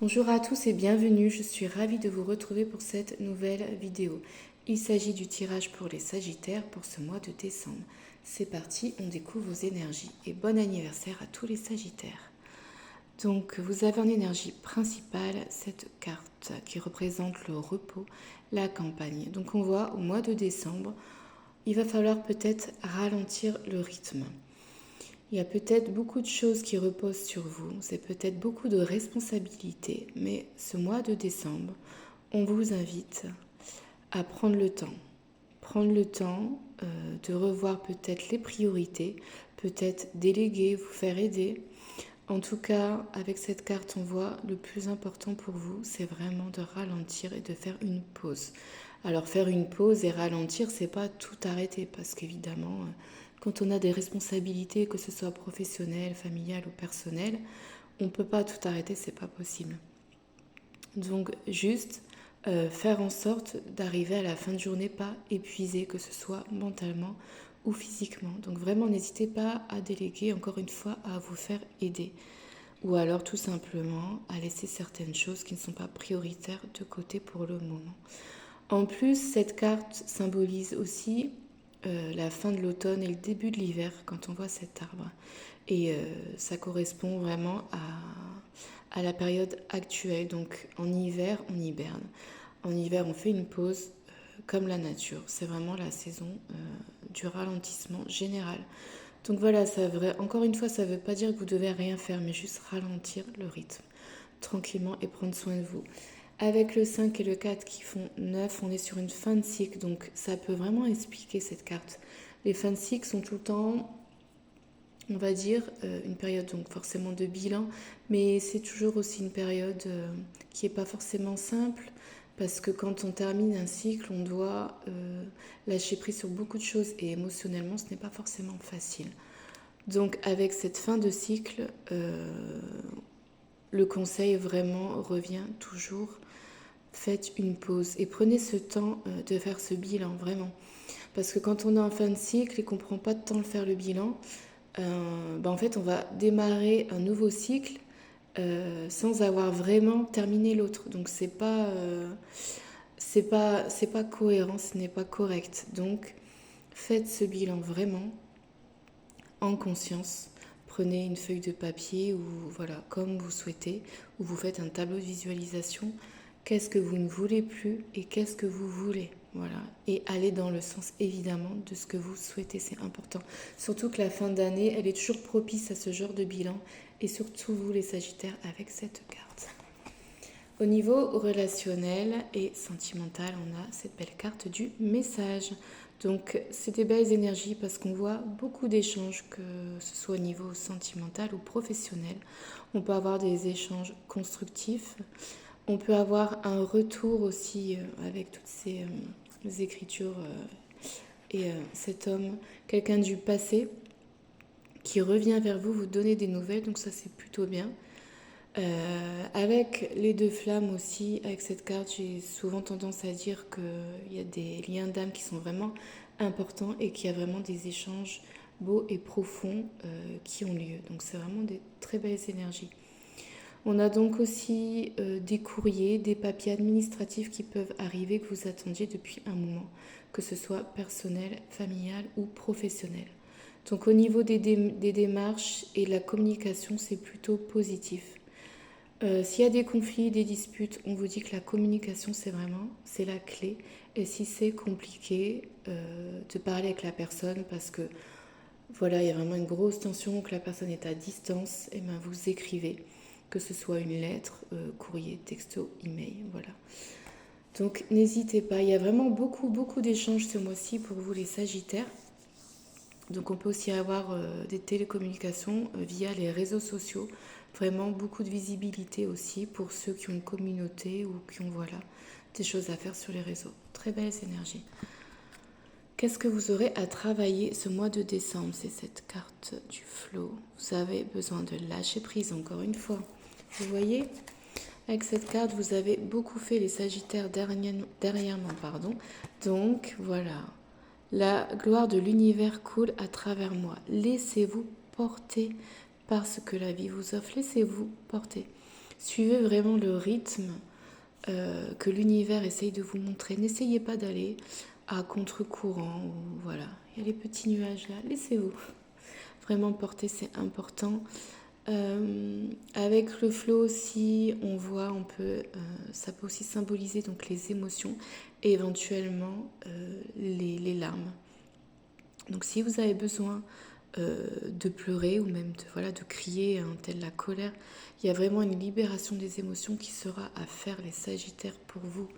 Bonjour à tous et bienvenue, je suis ravie de vous retrouver pour cette nouvelle vidéo. Il s'agit du tirage pour les Sagittaires pour ce mois de décembre. C'est parti, on découvre vos énergies et bon anniversaire à tous les Sagittaires. Donc vous avez en énergie principale cette carte qui représente le repos, la campagne. Donc on voit au mois de décembre, il va falloir peut-être ralentir le rythme. Il y a peut-être beaucoup de choses qui reposent sur vous, c'est peut-être beaucoup de responsabilités, mais ce mois de décembre, on vous invite à prendre le temps. Prendre le temps de revoir peut-être les priorités, peut-être déléguer, vous faire aider. En tout cas, avec cette carte, on voit le plus important pour vous, c'est vraiment de ralentir et de faire une pause. Alors faire une pause et ralentir, c'est pas tout arrêter parce qu'évidemment, quand on a des responsabilités, que ce soit professionnelles, familiales ou personnelles, on ne peut pas tout arrêter, c'est pas possible. Donc juste faire en sorte d'arriver à la fin de journée pas épuisé, que ce soit mentalement ou physiquement. Donc vraiment n'hésitez pas à déléguer, encore une fois, à vous faire aider. Ou alors tout simplement à laisser certaines choses qui ne sont pas prioritaires de côté pour le moment. En plus, cette carte symbolise aussi la fin de l'automne et le début de l'hiver quand on voit cet arbre. Et ça correspond vraiment à la période actuelle. Donc en hiver, on hiberne. En hiver, on fait une pause comme la nature. C'est vraiment la saison du ralentissement général. Donc voilà, encore une fois, ça ne veut pas dire que vous devez rien faire, mais juste ralentir le rythme tranquillement et prendre soin de vous. Avec le 5 et le 4 qui font 9, on est sur une fin de cycle, donc ça peut vraiment expliquer cette carte. Les fins de cycle sont tout le temps, on va dire, une période donc forcément de bilan, mais c'est toujours aussi une période qui n'est pas forcément simple, parce que quand on termine un cycle, on doit lâcher prise sur beaucoup de choses, et émotionnellement, ce n'est pas forcément facile. Donc avec cette fin de cycle, le conseil vraiment revient toujours, faites une pause et prenez ce temps de faire ce bilan, vraiment. Parce que quand on est en fin de cycle et qu'on ne prend pas de temps de faire le bilan, en fait on va démarrer un nouveau cycle sans avoir vraiment terminé l'autre. Donc c'est pas cohérent, ce n'est pas correct. Donc faites ce bilan vraiment en conscience. Prenez une feuille de papier ou voilà, comme vous souhaitez, ou vous faites un tableau de visualisation. Qu'est-ce que vous ne voulez plus et qu'est-ce que vous voulez, voilà. Et allez dans le sens évidemment de ce que vous souhaitez, c'est important. Surtout que la fin d'année, elle est toujours propice à ce genre de bilan et surtout vous les Sagittaires avec cette carte. Au niveau relationnel et sentimental, on a cette belle carte du message. Donc c'est des belles énergies parce qu'on voit beaucoup d'échanges, que ce soit au niveau sentimental ou professionnel. On peut avoir des échanges constructifs. On peut avoir un retour aussi avec toutes ces écritures et cet homme, quelqu'un du passé qui revient vers vous, vous donner des nouvelles. Donc ça c'est plutôt bien. Avec les deux flammes aussi, avec cette carte, j'ai souvent tendance à dire qu'il y a des liens d'âme qui sont vraiment importants et qu'il y a vraiment des échanges beaux et profonds qui ont lieu. Donc c'est vraiment des très belles énergies. On a donc aussi des courriers, des papiers administratifs qui peuvent arriver que vous attendiez depuis un moment, que ce soit personnel, familial ou professionnel. Donc au niveau des démarches et de la communication, c'est plutôt positif. S'il y a des conflits, des disputes, on vous dit que la communication, c'est la clé. Et si c'est compliqué, de parler avec la personne parce que voilà, il y a vraiment une grosse tension, que la personne est à distance, et bien vous écrivez, que ce soit une lettre, courrier, texto, email, voilà. Donc n'hésitez pas, il y a vraiment beaucoup d'échanges ce mois-ci pour vous les Sagittaires. Donc on peut aussi avoir des télécommunications via les réseaux sociaux. Vraiment beaucoup de visibilité aussi pour ceux qui ont une communauté ou qui ont voilà, des choses à faire sur les réseaux. Très belles énergies. Qu'est-ce que vous aurez à travailler ce mois de décembre? C'est cette carte du flow. Vous avez besoin de lâcher prise encore une fois. Vous voyez, avec cette carte, vous avez beaucoup fait les Sagittaires dernièrement. Donc voilà, la gloire de l'univers coule à travers moi. Laissez-vous porter par ce que la vie vous offre. Laissez-vous porter. Suivez vraiment le rythme que l'univers essaye de vous montrer. N'essayez pas d'aller à contre-courant. Voilà, il y a les petits nuages là, laissez-vous. Vraiment porter, c'est important. Avec le flow aussi, on voit, ça peut aussi symboliser donc les émotions et éventuellement les larmes. Donc si vous avez besoin de pleurer ou même de crier, telle la colère, il y a vraiment une libération des émotions qui sera à faire les Sagittaires pour vous.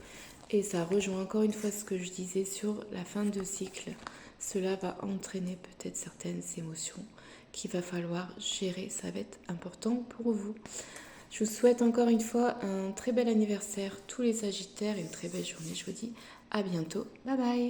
Et ça rejoint encore une fois ce que je disais sur la fin de cycle. Cela va entraîner peut-être certaines émotions qu'il va falloir gérer. Ça va être important pour vous. Je vous souhaite encore une fois un très bel anniversaire, tous les Sagittaires, et une très belle journée. Je vous dis à bientôt. Bye bye.